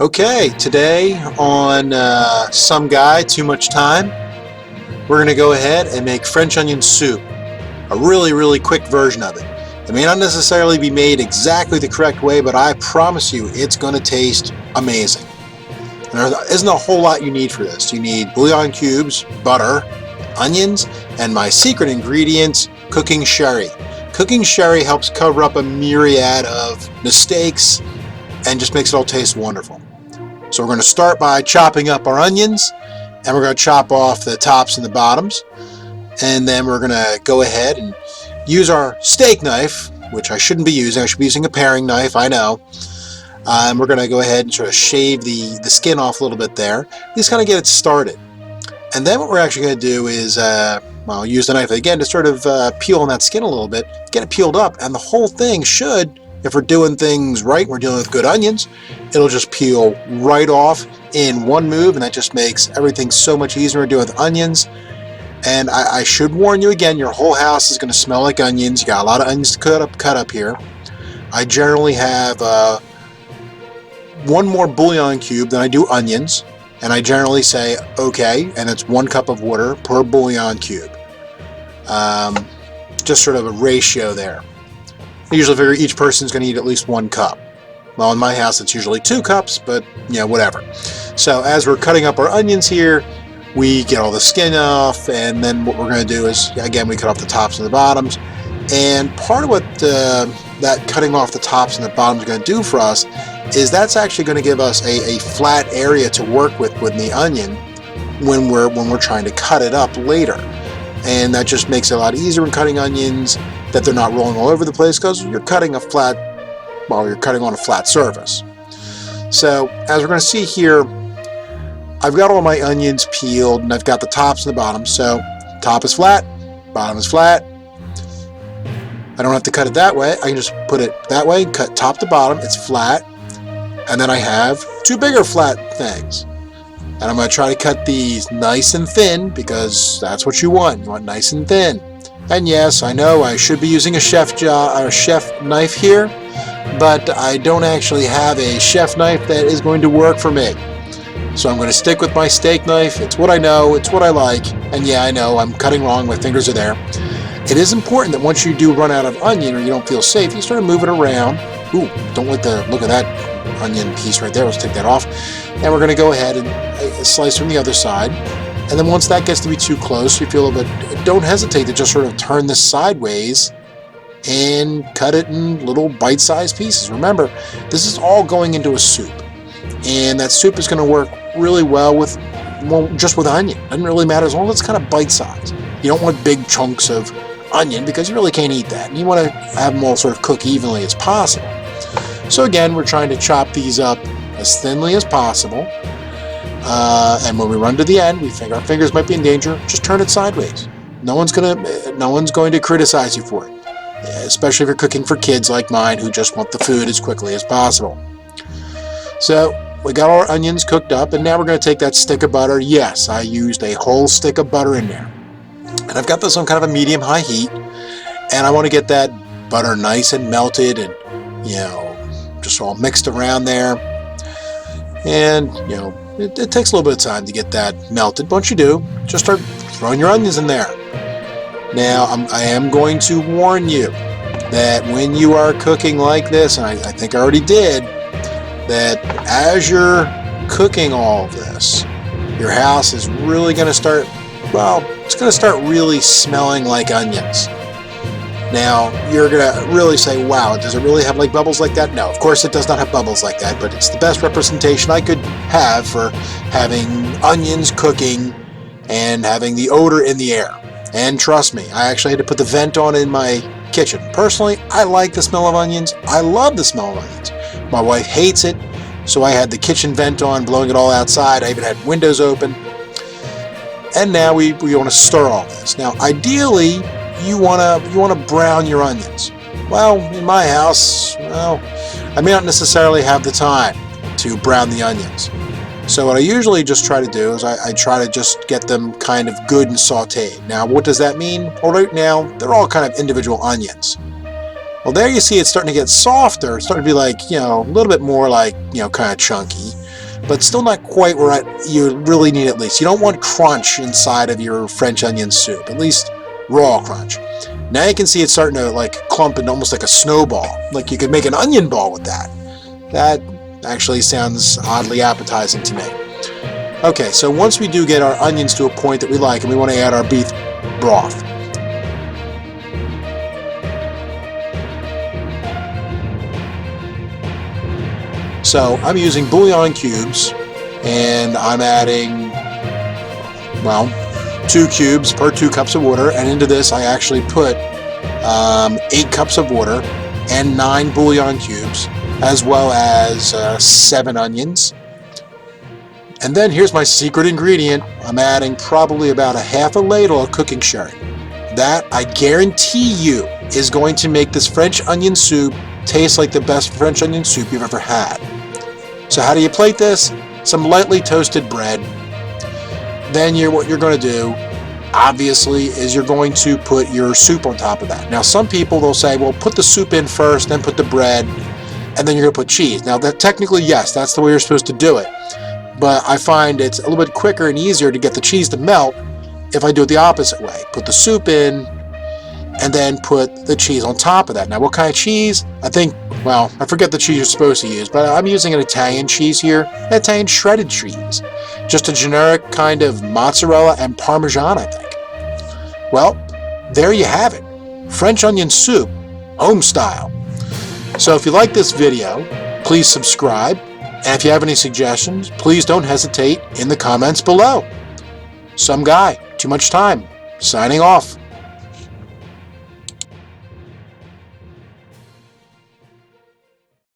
Okay, today on Some Guy Too Much Time, we're going to go ahead and make French onion soup. A really quick version of it. It may not necessarily be made exactly the correct way, but I promise you it's going to taste amazing. There isn't a whole lot you need for this. You need bouillon cubes, butter, onions, and my secret ingredient, cooking sherry. Cooking sherry helps cover up a myriad of mistakes and just makes it all taste wonderful. So we're going to start by chopping up our onions, and we're going to chop off the tops and the bottoms, and then we're going to go ahead and use our steak knife, which I shouldn't be using. I should be using a paring knife, I know. And we're going to go ahead and sort of shave the skin off a little bit there, just kind of get it started. And then what we're actually going to do is, use the knife again to sort of peel on that skin a little bit, get it peeled up, and the whole thing should, if we're doing things right, we're dealing with good onions, it'll just peel right off in one move, and that just makes everything so much easier to do with onions. And I should warn you again, your whole house is going to smell like onions. You got a lot of onions to cut up here. I generally have one more bouillon cube than I do onions, and I generally say okay, and it's 1 cup of water per bouillon cube. Just sort of a ratio there. I usually figure each person's going to eat at least 1 cup. Well, in my house it's usually 2 cups, but whatever. So as we're cutting up our onions here, we get all the skin off, and then what we're going to do is, again, we cut off the tops and the bottoms. And part of what that cutting off the tops and the bottoms is going to do for us is that's actually going to give us a flat area to work with the onion when we're trying to cut it up later. And that just makes it a lot easier when cutting onions, that they're not rolling all over the place, because you're cutting on a flat surface. So as we're going to see here, I've got all my onions peeled, and I've got the tops and the bottoms. So top is flat, bottom is flat. I don't have to cut it that way. I can just put it that way, cut top to bottom, it's flat. And then I have 2 bigger flat things. And I'm going to try to cut these nice and thin, because that's what you want. You want nice and thin. And yes, I know I should be using a chef knife here, but I don't actually have a chef knife that is going to work for me. So I'm going to stick with my steak knife. It's what I know, it's what I like, and yeah, I know I'm cutting wrong, my fingers are there. It is important that once you do run out of onion or you don't feel safe, you sort of move it around. Ooh, don't like the look of that onion piece right there. Let's take that off. And we're going to go ahead and slice from the other side. And then once that gets to be too close, you feel a bit, don't hesitate to just sort of turn this sideways and cut it in little bite-sized pieces. Remember, this is all going into a soup. And that soup is going to work really well just with onion. Doesn't really matter as long as it's kind of bite-sized. You don't want big chunks of onion because you really can't eat that. And you want to have them all sort of cook evenly as possible. So again, we're trying to chop these up as thinly as possible. And when we run to the end, we think our fingers might be in danger. Just turn it sideways. No one's going to criticize you for it, especially if you're cooking for kids like mine who just want the food as quickly as possible. So we got our onions cooked up, and now we're going to take that stick of butter. Yes, I used a whole stick of butter in there. And I've got this on kind of a medium-high heat, and I want to get that butter nice and melted and, just all mixed around there. And, it takes a little bit of time to get that melted. But once you do, just start throwing your onions in there. Now, I am going to warn you that when you are cooking like this, and I think I already did, that as you're cooking all of this, your house is really going to start, it's going to start really smelling like onions. Now, you're going to really say, wow, does it really have like bubbles like that? No, of course it does not have bubbles like that, but it's the best representation I could have for having onions cooking and having the odor in the air. And trust me, I actually had to put the vent on in my kitchen. Personally, I like the smell of onions. I love the smell of onions. My wife hates it, so I had the kitchen vent on, blowing it all outside. I even had windows open. And now we want to stir all this. Now, ideally, you want to brown your onions. Well, in my house, I may not necessarily have the time to brown the onions. So what I usually just try to do is I try to just get them kind of good and sauteed. Now, what does that mean? Well, right now, they're all kind of individual onions. Well, there you see it's starting to get softer. It's starting to be like, a little bit more like, kind of chunky. but still not quite where you really need at least. You don't want crunch inside of your French onion soup, at least raw crunch. Now you can see it's starting to like clump into almost like a snowball. Like you could make an onion ball with that. That actually sounds oddly appetizing to me. Okay, so once we do get our onions to a point that we like and we want to add our beef broth. So I'm using bouillon cubes and I'm adding, well, 2 cubes per 2 cups of water, and into this I actually put 8 cups of water and 9 bouillon cubes, as well as 7 onions. And then here's my secret ingredient. I'm adding probably about a half a ladle of cooking sherry. That, I guarantee you, is going to make this French onion soup taste like the best French onion soup you've ever had. So how do you plate this? Some lightly toasted bread. Then what you're going to do, obviously, is you're going to put your soup on top of that. Now, some people, they'll say, well, put the soup in first, then put the bread, and then you're going to put cheese. Now, that technically, yes, that's the way you're supposed to do it. But I find it's a little bit quicker and easier to get the cheese to melt if I do it the opposite way. Put the soup in, and then put the cheese on top of that. Now, what kind of cheese? I think, well, I forget the cheese you're supposed to use, but I'm using an Italian cheese here, an Italian shredded cheese. Just a generic kind of mozzarella and Parmesan, I think. Well, there you have it. French onion soup, home style. So if you like this video, please subscribe. And if you have any suggestions, please don't hesitate in the comments below. Some guy, too much time, signing off.